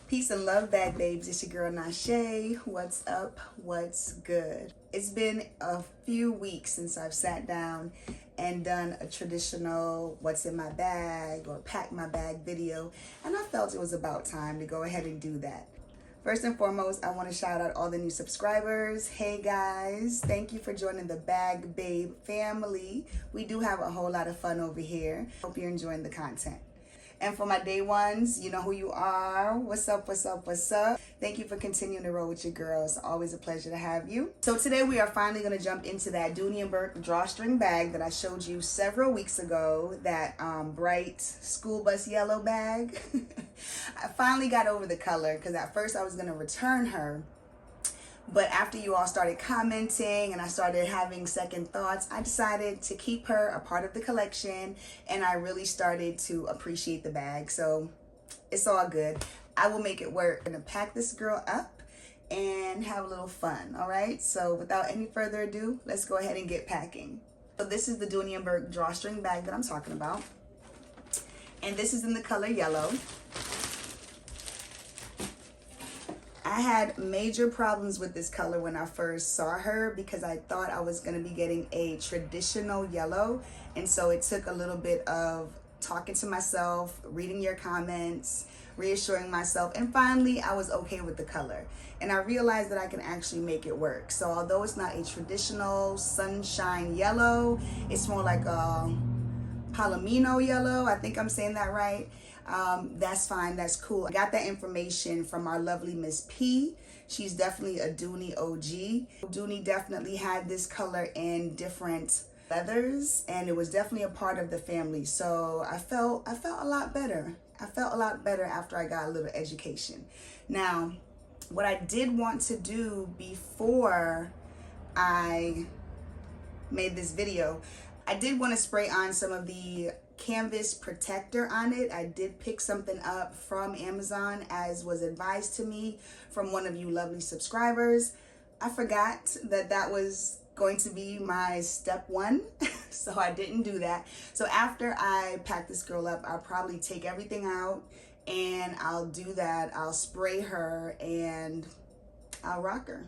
Peace and love, bag babes. It's your girl Nashe. What's up? What's good? It's been a few weeks since I've sat down and done a traditional what's in my bag or pack my bag video, and I felt it was about time to go ahead and do that. First and foremost, I want to shout out all the new subscribers. Hey guys, thank you for joining the Bag Babe family. We do have a whole lot of fun over here. Hope you're enjoying the content. And for my day ones, you know who you are. What's up, what's up, what's up? Thank you for continuing to roll with your girls. Always a pleasure to have you. So today we are finally going to jump into that Dooney&Bourke drawstring bag that I showed you several weeks ago, that bright school bus yellow bag. I finally got over the color because at first I was going to return her. But after you all started commenting and I started having second thoughts, I decided to keep her a part of the collection, and I really started to appreciate the bag. So it's all good. I will make it work. I'm gonna pack this girl up and have a little fun, all right? So without any further ado, let's go ahead and get packing. So this is the Dooney&Bourke drawstring bag that I'm talking about. And this is in the color yellow. I had major problems with this color when I first saw her because I thought I was going to be getting a traditional yellow, and so it took a little bit of talking to myself, reading your comments, reassuring myself, and finally I was okay with the color, and I realized that I can actually make it work. So although it's not a traditional sunshine yellow, it's more like a palomino yellow, I think I'm saying that right. That's fine, that's cool. I got that information from our lovely Miss P. She's definitely a Dooney OG. Dooney definitely had this color in different leathers, and it was definitely a part of the family. So I felt a lot better. I felt a lot better after I got a little education. Now, what I did want to do before I made this video, I did want to spray on some of the canvas protector on it. I did pick something up from Amazon as was advised to me from one of you lovely subscribers. I forgot that that was going to be my step one, so I didn't do that. So after I pack this girl up, I'll probably take everything out and I'll do that. I'll spray her and I'll rock her.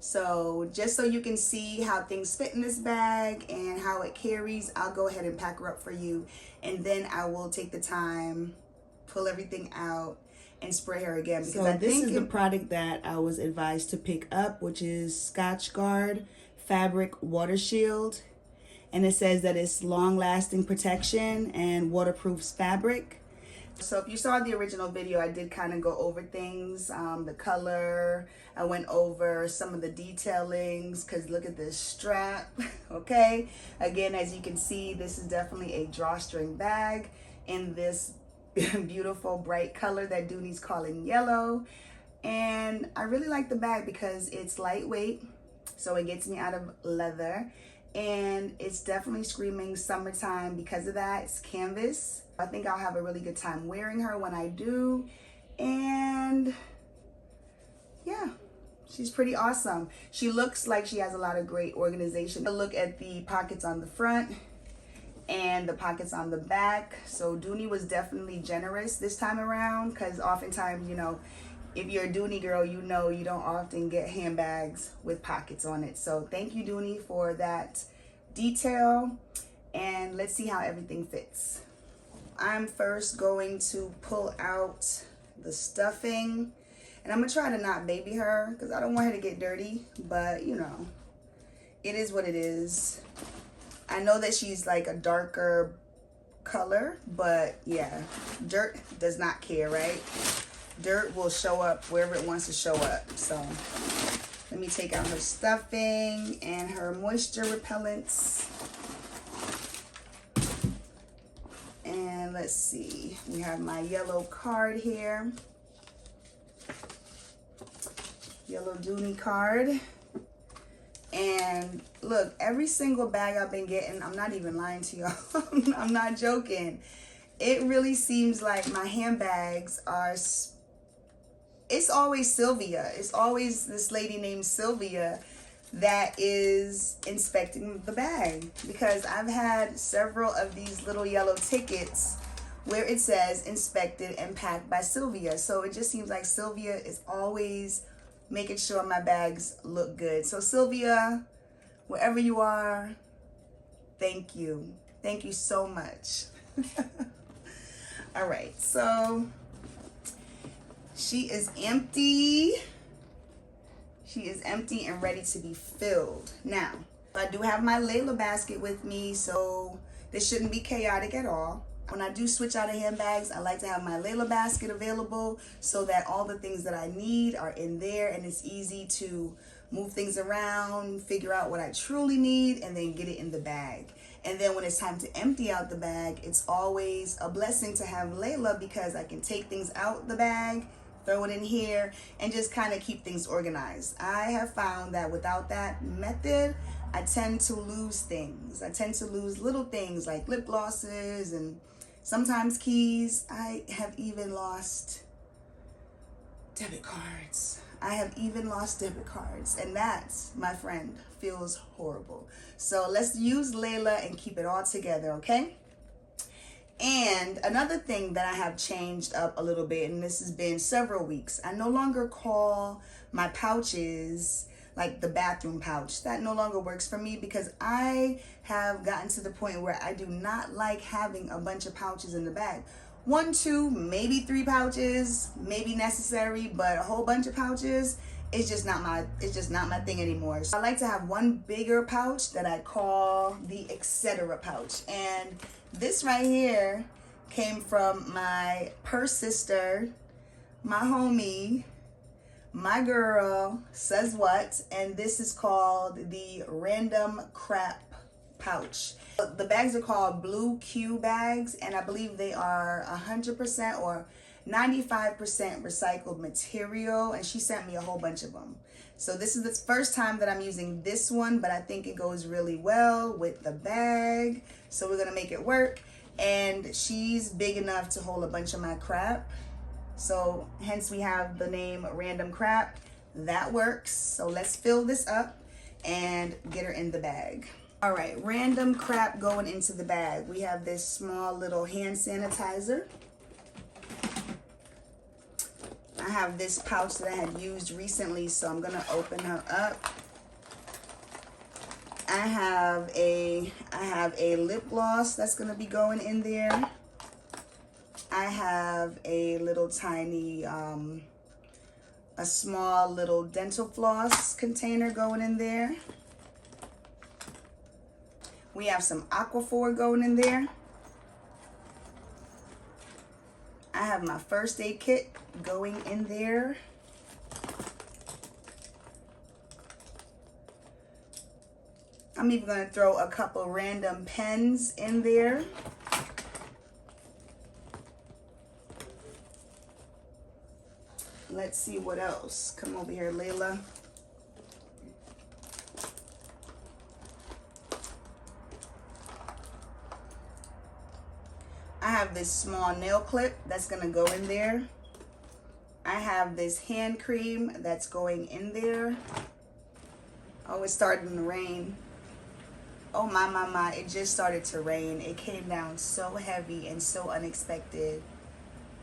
So just so you can see how things fit in this bag and how it carries, I'll go ahead and pack her up for you, and then I will take the time, pull everything out, and spray her again. Because so this is the product that I was advised to pick up, which is Scotch Guard Fabric Water Shield, and it says that it's long-lasting protection and waterproofs fabric. So if you saw the original video, I did kind of go over things, the color. I went over some of the detailings, because look at this strap, okay? Again, as you can see, this is definitely a drawstring bag in this beautiful bright color that Dooney's calling yellow. And I really like the bag because it's lightweight, so it gets me out of leather. And it's definitely screaming summertime because of that. It's canvas. I think I'll have a really good time wearing her when I do. And yeah, she's pretty awesome. She looks like she has a lot of great organization. Look at the pockets on the front and the pockets on the back. So Dooney was definitely generous this time around, because oftentimes, you know, if you're a Dooney girl, you know you don't often get handbags with pockets on it. So thank you, Dooney, for that detail. And let's see how everything fits. I'm first going to pull out the stuffing, and I'm gonna try to not baby her because I don't want her to get dirty, but you know, it is what it is. I know that she's like a darker color, but yeah, dirt does not care, right? Dirt will show up wherever it wants to show up. So let me take out her stuffing and her moisture repellents. And let's see, we have my yellow card here. Yellow Dooney card. And look, every single bag I've been getting, I'm not even lying to y'all. I'm not joking. It really seems like my handbags are, it's always Sylvia. It's always this lady named Sylvia that is inspecting the bag, because I've had several of these little yellow tickets where it says inspected and packed by Sylvia. So it just seems like Sylvia is always making sure my bags look good. So Sylvia, wherever you are, thank you. Thank you so much. All right, so she is empty. She is empty and ready to be filled. Now, I do have my Layla basket with me, so this shouldn't be chaotic at all. When I do switch out of handbags, I like to have my Layla basket available so that all the things that I need are in there and it's easy to move things around, figure out what I truly need, and then get it in the bag. And then when it's time to empty out the bag, it's always a blessing to have Layla because I can take things out the bag, throw it in here, and just kind of keep things organized. I have found that without that method, I tend to lose things. I tend to lose little things like lip glosses and sometimes keys. I have even lost debit cards. I have even lost debit cards, and that, my friend, feels horrible. So let's use Layla and keep it all together, okay? And another thing that I have changed up a little bit, and this has been several weeks, I no longer call my pouches like the bathroom pouch. That no longer works for me because I have gotten to the point where I do not like having a bunch of pouches in the bag. 1, 2, maybe 3 pouches, maybe necessary, but a whole bunch of pouches, it's just not my thing anymore. So I like to have one bigger pouch that I call the etc. pouch. And this right here came from my purse sister, my homie, my girl, says what, and this is called the Random Crap pouch. The bags are called Blue Q bags, and I believe they are 100% or 95% recycled material, and she sent me a whole bunch of them. So this is the first time that I'm using this one, but I think it goes really well with the bag, so we're gonna make it work. And she's big enough to hold a bunch of my crap, so hence we have the name Random Crap. That works. So let's fill this up and get her in the bag. All right, Random Crap going into the bag. We have this small little hand sanitizer. I have this pouch that I had used recently, so I'm gonna open her up. I have a lip gloss that's gonna be going in there. I have a little tiny, a small little dental floss container going in there. We have some Aquaphor going in there. I have my first aid kit going in there. I'm even going to throw a couple random pens in there. Let's see what else. Come over here, Layla. I have this small nail clip that's gonna go in there. I have this hand cream that's going in there. Oh, it's starting to rain. Oh my, it just started to rain. It came down so heavy and so unexpected.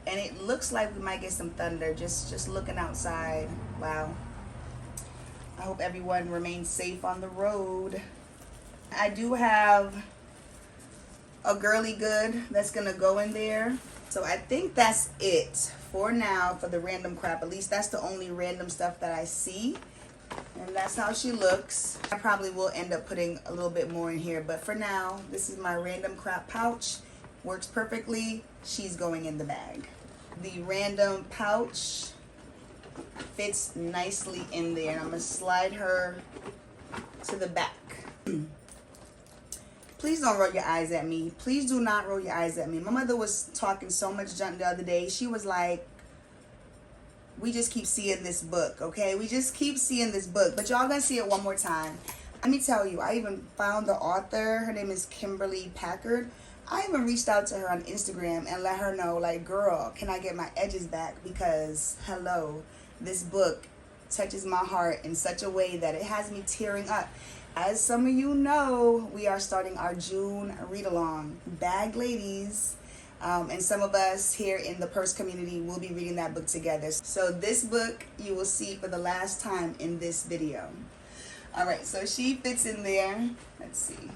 And it looks like we might get some thunder just looking outside. Wow. I hope everyone remains safe on the road. I do have a girly good that's gonna go in there. So I think that's it for now for the Random Crap. At least that's the only random stuff that I see. And that's how she looks. I probably will end up putting a little bit more in here, but for now, this is my Random Crap pouch. Works perfectly. She's going in the bag. The random pouch fits nicely in there, and I'm gonna slide her to the back. Please don't roll your eyes at me. Please do not roll your eyes at me. My mother was talking so much junk the other day. She was like, we just keep seeing this book, okay? We just keep seeing this book, but y'all gonna see it one more time. Let me tell you, I even found the author. Her name is Kimberly Packard. I even reached out to her on Instagram and let her know, like, girl, can I get my edges back? Because, hello, this book touches my heart in such a way that it has me tearing up. As some of you know, we are starting our June read-along. Bag ladies, And some of us here in the purse community will be reading that book together. So this book you will see for the last time in this video. All right, so she fits in there. Let's see.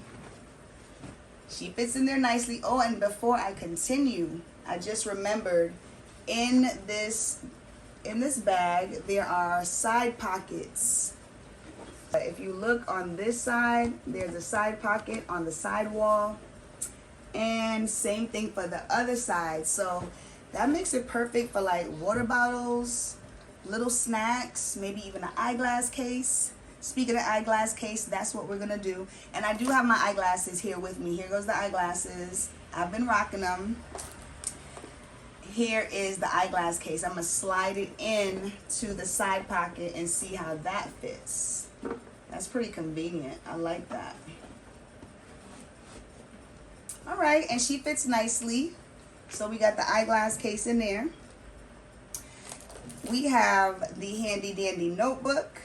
She fits in there nicely. Oh, and before I continue, I just remembered in this bag there are side pockets. If you look on this side, there's a side pocket on the side wall, and same thing for the other side. So that makes it perfect for like water bottles, little snacks, maybe even an eyeglass case. Speaking of eyeglass case, that's what we're gonna do. And I do have my eyeglasses here with me. Here goes the eyeglasses. I've been rocking them. Here is the eyeglass case. I'm gonna slide it in to the side pocket and see how that fits. That's pretty convenient. I like that. All right, and she fits nicely. So we got the eyeglass case in there. We have the handy dandy notebook.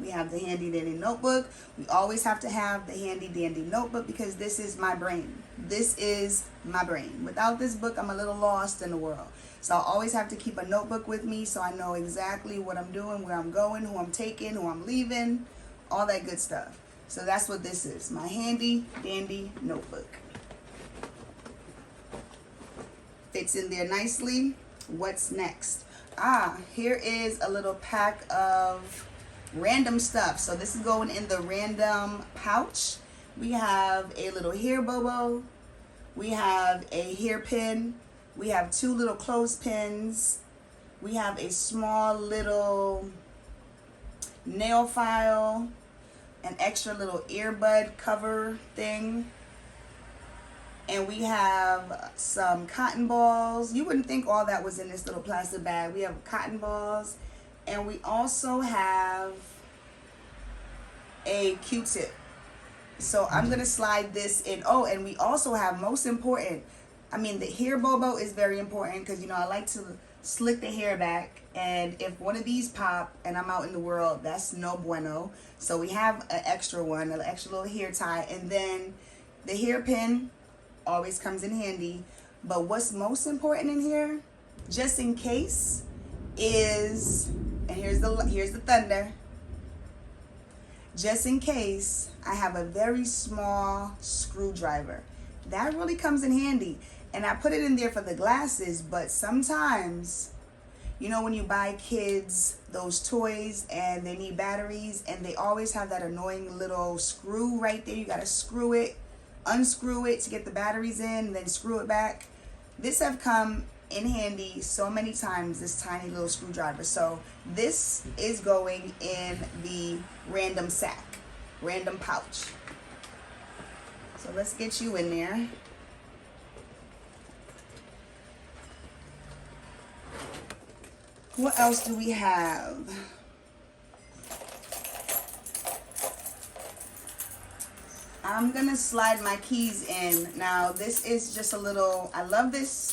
We have the handy dandy notebook. We always have to have the handy dandy notebook because this is my brain. This is my brain. Without this book, I'm a little lost in the world. So I always have to keep a notebook with me so I know exactly what I'm doing, where I'm going, who I'm taking, who I'm leaving, all that good stuff. So that's what this is, my handy dandy notebook. Fits in there nicely. What's next? Here is a little pack of random stuff. So this is going in the random pouch. We have a little hair bobo. We have a hairpin. We have 2 little clothespins. We have a small little nail file, an extra little earbud cover thing. And we have some cotton balls. You wouldn't think all that was in this little plastic bag. We have cotton balls. And we also have a Q-tip. So I'm going to slide this in. Oh, and we also have, most important, the hair bobo is very important because, I like to slick the hair back. And if one of these pop and I'm out in the world, that's no bueno. So we have an extra one, an extra little hair tie. And then the hairpin always comes in handy. But what's most important in here, just in case, is, and here's the thunder, just in case, I have a very small screwdriver. That really comes in handy. And I put it in there for the glasses, but sometimes, when you buy kids those toys and they need batteries and they always have that annoying little screw right there. You got to screw it, unscrew it to get the batteries in, and then screw it back. This have come in handy so many times, this tiny little screwdriver. So this is going in the random sack, random pouch. So let's get you in there. What else do we have? I'm gonna slide my keys in. Now this is just a little, I love this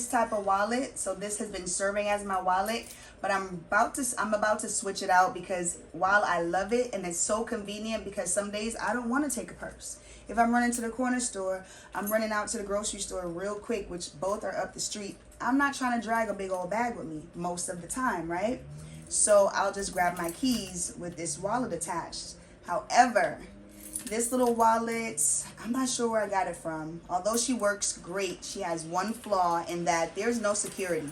type of wallet. So this has been serving as my wallet, but I'm about to switch it out because while I love it and it's so convenient, because some days I don't want to take a purse. If I'm running to the corner store, I'm running out to the grocery store real quick, which both are up the street. I'm not trying to drag a big old bag with me most of the time, right? So I'll just grab my keys with this wallet attached. However, this little wallet, I'm not sure where I got it from. Although she works great, she has one flaw in that there's no security.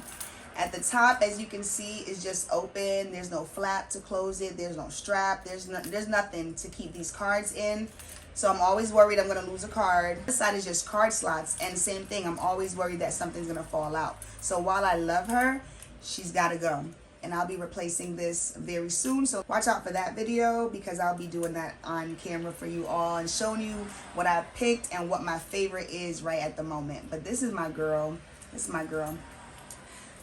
At the top, as you can see, is just open. There's no flap to close it. There's no strap. There's nothing to keep these cards in. So I'm always worried I'm going to lose a card. This side is just card slots. And same thing, I'm always worried that something's going to fall out. So while I love her, she's got to go. And I'll be replacing this very soon. So watch out for that video because I'll be doing that on camera for you all and showing you what I picked and what my favorite is right at the moment. But this is my girl. This is my girl.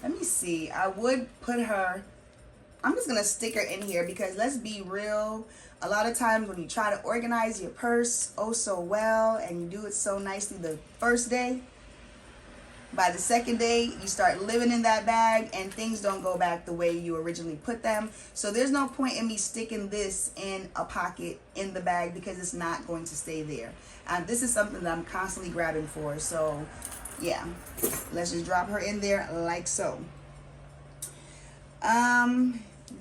Let me see. I would put her, I'm just going to stick her in here because let's be real. A lot of times when you try to organize your purse oh so well and you do it so nicely the first day, by the second day, you start living in that bag and things don't go back the way you originally put them. So there's no point in me sticking this in a pocket in the bag because it's not going to stay there. This is something that I'm constantly grabbing for. So Yeah, let's just drop her in there like so.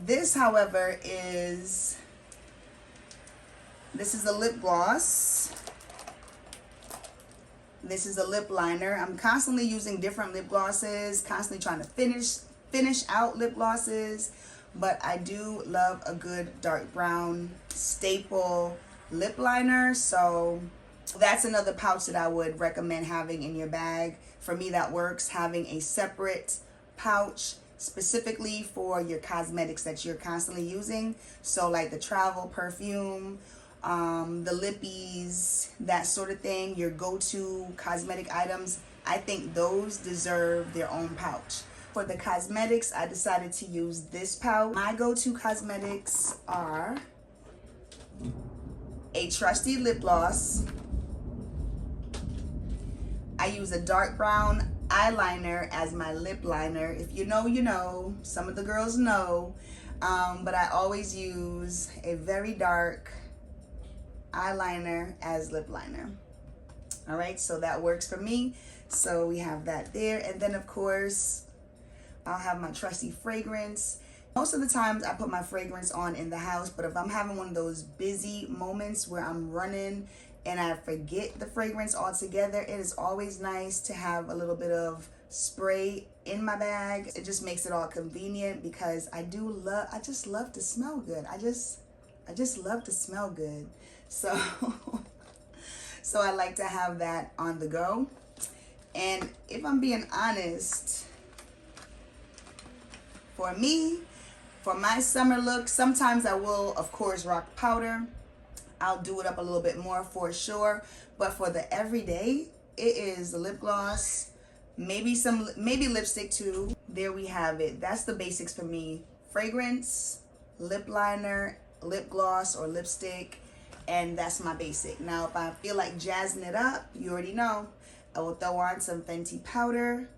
This, however, is a lip gloss. This is a lip liner. I'm constantly using different lip glosses, constantly trying to finish out lip glosses, but I do love a good dark brown staple lip liner. So that's another pouch that I would recommend having in your bag. For me, that works, having a separate pouch specifically for your cosmetics that you're constantly using. So like the travel perfume, the lippies, that sort of thing, your go-to cosmetic items, I think those deserve their own pouch. For the cosmetics, I decided to use this pouch. My go-to cosmetics are a trusty lip gloss. I use a dark brown eyeliner as my lip liner. If you know, you know. Some of the girls know. But I always use a very dark eyeliner as lip liner. All right, so that works for me. So we have that there. And then, of course, I'll have my trusty fragrance. Most of the times I put my fragrance on in the house, but if I'm having one of those busy moments where I'm running and I forget the fragrance altogether, it is always nice to have a little bit of spray in my bag. It just makes it all convenient because I just love to smell good. I just love to smell good. So so I like to have that on the go. And if I'm being honest, for me, for my summer look, sometimes I will, of course, rock powder. I'll do it up a little bit more for sure. But for the everyday, it is the lip gloss, maybe lipstick too. There we have it. That's the basics for me. Fragrance, lip liner, lip gloss or lipstick, and that's my basic. Now, if I feel like jazzing it up, you already know, I will throw on some Fenty powder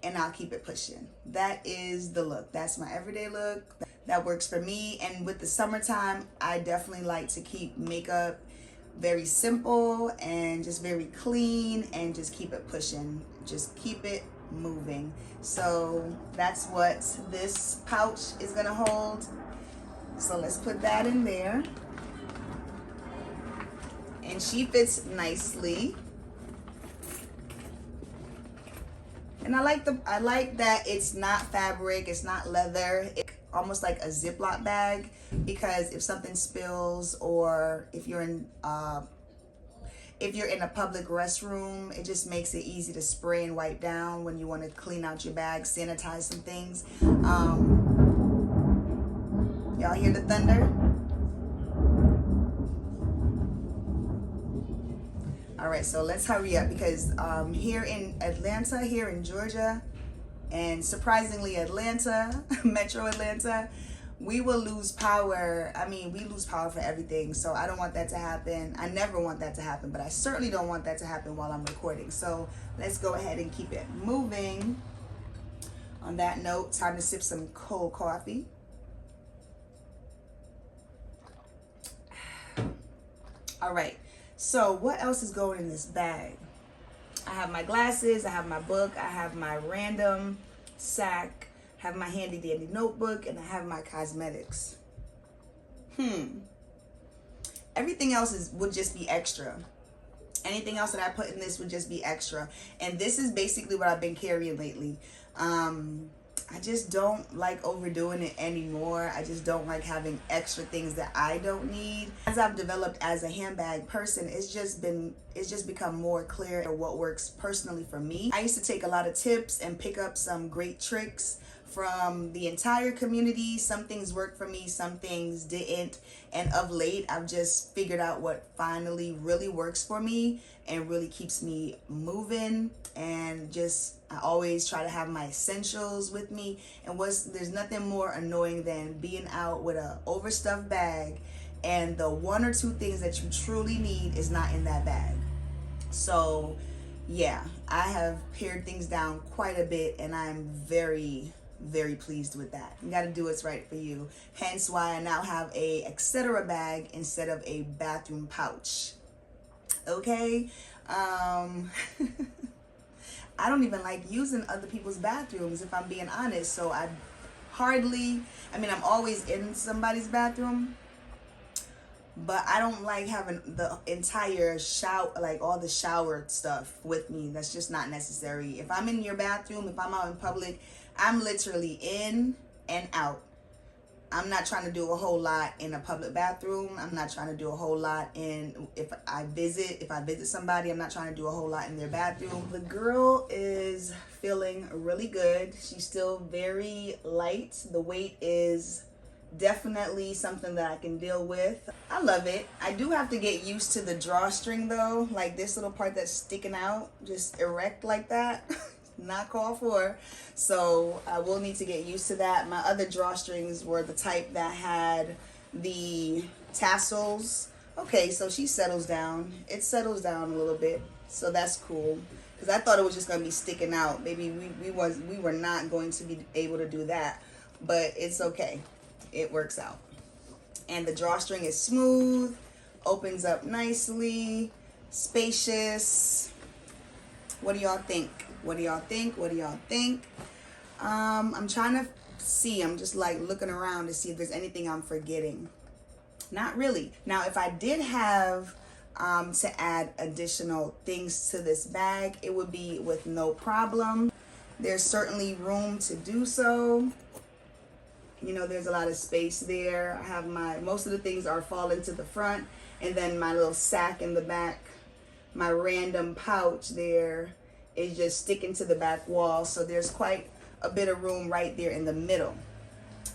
and I'll keep it pushing. That is the look. That's my everyday look. That works for me. And with the summertime, I definitely like to keep makeup very simple and just very clean and just keep it pushing. Just keep it moving. So that's what this pouch is gonna hold. So let's put that in there. And she fits nicely. And I like that it's not fabric, it's not leather. It's almost like a Ziploc bag, because if something spills, or if you're in a public restroom, it just makes it easy to spray and wipe down when you want to clean out your bag, sanitize some things. Y'all hear the thunder? All right, so let's hurry up, because here in Atlanta, here in Georgia, and surprisingly Atlanta, Metro Atlanta, we will lose power. I mean, we lose power for everything. So I don't want that to happen. I never want that to happen, but I certainly don't want that to happen while I'm recording. So let's go ahead and keep it moving. On that note, time to sip some cold coffee. All right. So what else is going in this bag? I have my glasses, I have my book, I have my random sack, I have my handy dandy notebook, and I have my cosmetics. Everything else would just be extra. Anything else that I put in this would just be extra. And this is basically what I've been carrying lately. I just don't like overdoing it anymore. I just don't like having extra things that I don't need. As I've developed as a handbag person, it's just become more clear what works personally for me. I used to take a lot of tips and pick up some great tricks from the entire community. Some things worked for me, some things didn't. And of late, I've just figured out what finally really works for me and really keeps me moving. And I always try to have my essentials with me. And there's nothing more annoying than being out with a overstuffed bag and the one or two things that you truly need is not in that bag. So yeah, I have pared things down quite a bit, and I'm very, very pleased with that. You got to do what's right for you. Hence why I now have a etc. bag instead of a bathroom pouch. Okay. I don't even like using other people's bathrooms, if I'm being honest. So I hardly, I mean, I'm always in somebody's bathroom, but I don't like having the entire shower, like all the shower stuff with me. That's just not necessary. If I'm in your bathroom, if I'm out in public, I'm literally in and out. I'm not trying to do a whole lot in a public bathroom. I'm not trying to do a whole lot in, if I visit somebody, I'm not trying to do a whole lot in their bathroom. The girl is feeling really good. She's still very light. The weight is definitely something that I can deal with. I love it. I do have to get used to the drawstring though, like this little part that's sticking out, just erect like that. Not called for, so I will need to get used to that. My other drawstrings were the type that had the tassels. Okay, so she settles down. It settles down a little bit, so that's cool, because I thought it was just going to be sticking out. Maybe we were not going to be able to do that, but it's okay. It works out. And the drawstring is smooth, opens up nicely, spacious. What do y'all think? What do y'all think? What do y'all think? I'm trying to see. I'm just like looking around to see if there's anything I'm forgetting. Not really. Now, if I did have to add additional things to this bag, it would be with no problem. There's certainly room to do so. You know, there's a lot of space there. I have most of the things are falling to the front, and then my little sack in the back, my random pouch there is just sticking to the back wall. So there's quite a bit of room right there in the middle.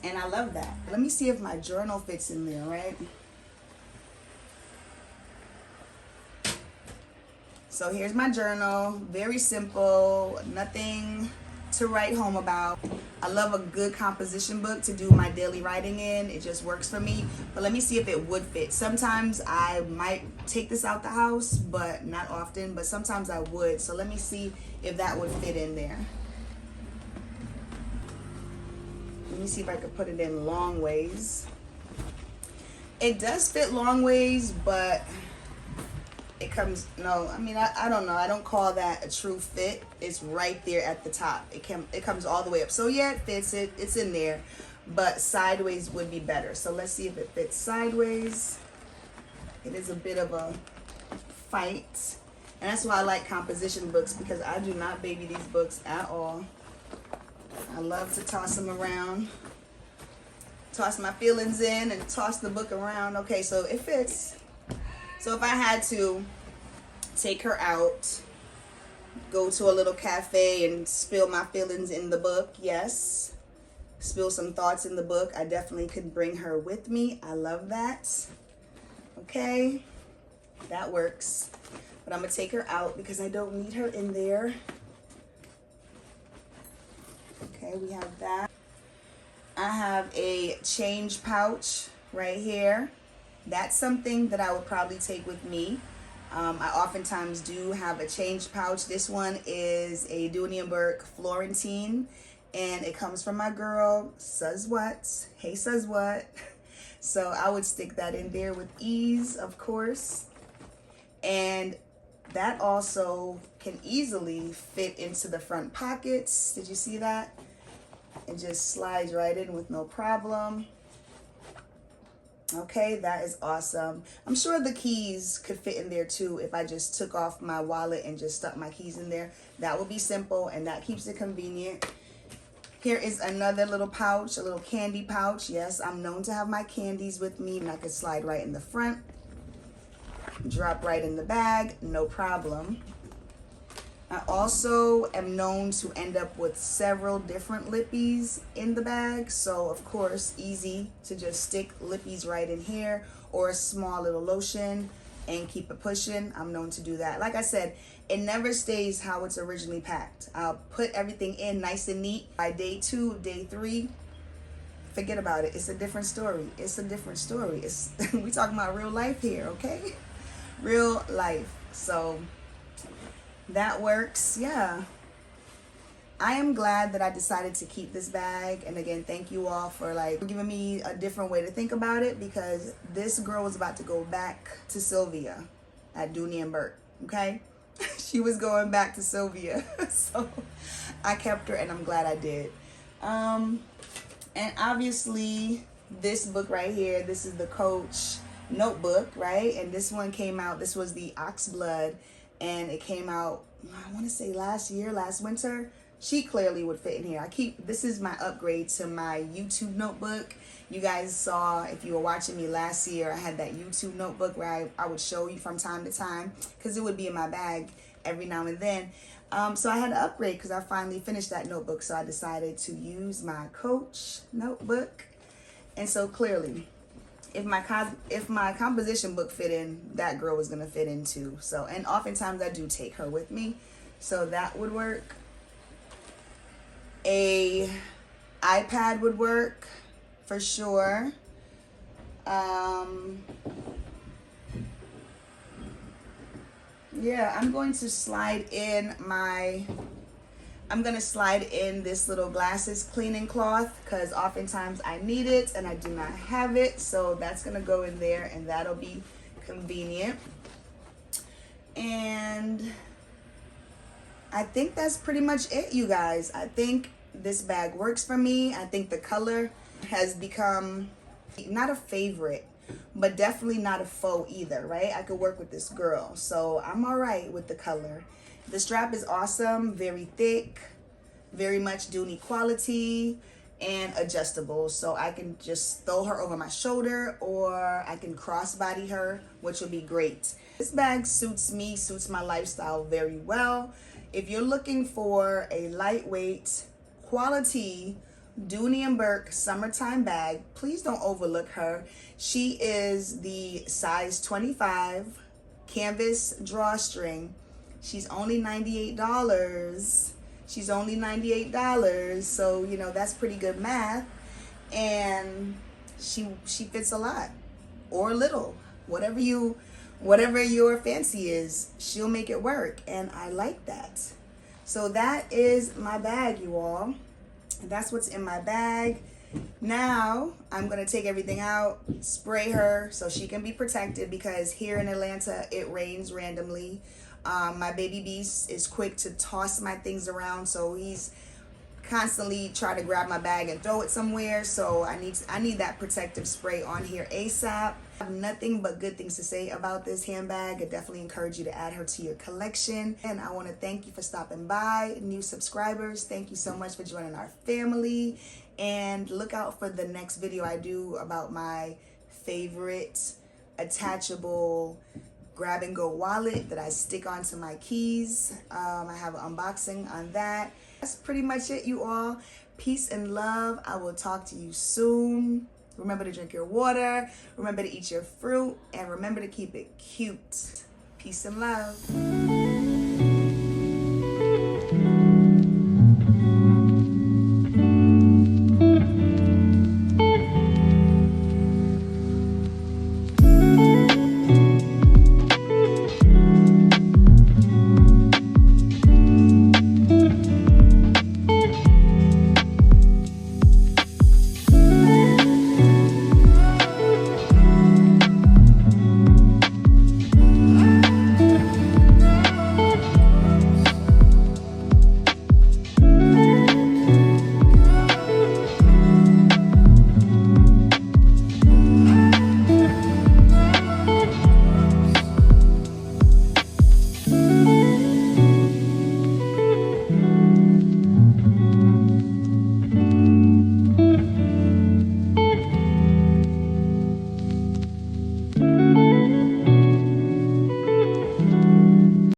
And I love that. Let me see if my journal fits in there, right? So here's my journal. Very simple, nothing to write home about. I love a good composition book to do my daily writing in. It just works for me. But let me see if it would fit. Sometimes I might take this out the house, but not often. But sometimes I would. So let me see if that would fit in there. Let me see if I could put it in long ways. It does fit long ways, but it comes, no, I mean, I don't know. I don't call that a true fit. It's right there at the top. It comes all the way up. So yeah, it fits. It's in there, but sideways would be better. So let's see if it fits sideways. It is a bit of a fight. And that's why I like composition books, because I do not baby these books at all. I love to toss them around, toss my feelings in and toss the book around. Okay, so it fits. So if I had to take her out, go to a little cafe and spill my feelings in the book, yes. Spill some thoughts in the book, I definitely could bring her with me. I love that. Okay, that works. But I'm gonna take her out because I don't need her in there. Okay, we have that. I have a change pouch right here. That's something that I would probably take with me. I oftentimes do have a change pouch. This one is a Dooney&Bourke Florentine, and it comes from my girl, Says What. Hey, Says What. So I would stick that in there with ease, of course. And that also can easily fit into the front pockets. Did you see that? It just slides right in with no problem. Okay, that is awesome. I'm sure the keys could fit in there too if I just took off my wallet and just stuck my keys in there. That would be simple, and that keeps it convenient. Here is another little pouch, a little candy pouch. Yes, I'm known to have my candies with me, and I could slide right in the front, drop right in the bag, no problem. I also am known to end up with several different lippies in the bag. So of course, easy to just stick lippies right in here, or a small little lotion and keep it pushing. I'm known to do that. Like I said, it never stays how it's originally packed. I'll put everything in nice and neat. By day 2, day 3, forget about it. It's a different story. It's a different story. We talking about real life here, okay? Real life. So that works. Yeah, I am glad that I decided to keep this bag. And again, thank you all for like giving me a different way to think about it, because this girl was about to go back to Sylvia at Dooney&Bourke. Okay. She was going back to Sylvia. So I kept her, and I'm glad I did. And obviously this book right here, this is the Coach notebook, right? And this one came out, this was the Oxblood, and it came out, I want to say last winter. She clearly would fit in here. This is my upgrade to my YouTube notebook. You guys saw, if you were watching me last year, I had that YouTube notebook where I would show you from time to time, because it would be in my bag every now and then. So I had to upgrade because I finally finished that notebook. So I decided to use my Coach notebook. And so clearly, if my composition book fit in, that girl was gonna fit in too. So, and oftentimes I do take her with me, so that would work. A iPad would work for sure. Yeah, I'm going to slide in this little glasses cleaning cloth because oftentimes I need it and I do not have it. So that's going to go in there and that'll be convenient. And I think that's pretty much it, you guys. I think this bag works for me. I think the color has become not a favorite, but definitely not a faux either, right? I could work with this girl, so I'm all right with the color. The strap is awesome, very thick, very much Dooney quality, and adjustable, so I can just throw her over my shoulder or I can crossbody her, which would be great. This bag suits me, suits my lifestyle very well. If you're looking for a lightweight, quality Dooney&Bourke summertime bag, please don't overlook her. She is the size 25 canvas drawstring. She's only $98. She's only $98, so you know that's pretty good math. And she fits a lot or little, whatever your fancy is, she'll make it work, and I like that. So that is my bag, you all. That's what's in my bag. Now I'm gonna take everything out, spray her so she can be protected, because here in Atlanta it rains randomly. My baby beast is quick to toss my things around, so he's constantly trying to grab my bag and throw it somewhere. So I need that protective spray on here ASAP. I have nothing but good things to say about this handbag. I definitely encourage you to add her to your collection. And I want to thank you for stopping by. New subscribers, thank you so much for joining our family. And look out for the next video I do about my favorite attachable grab and go wallet that I stick onto my keys. I have an unboxing on that. That's pretty much it, you all. Peace and love. I will talk to you soon. Remember to drink your water, remember to eat your fruit, and remember to keep it cute. Peace and love.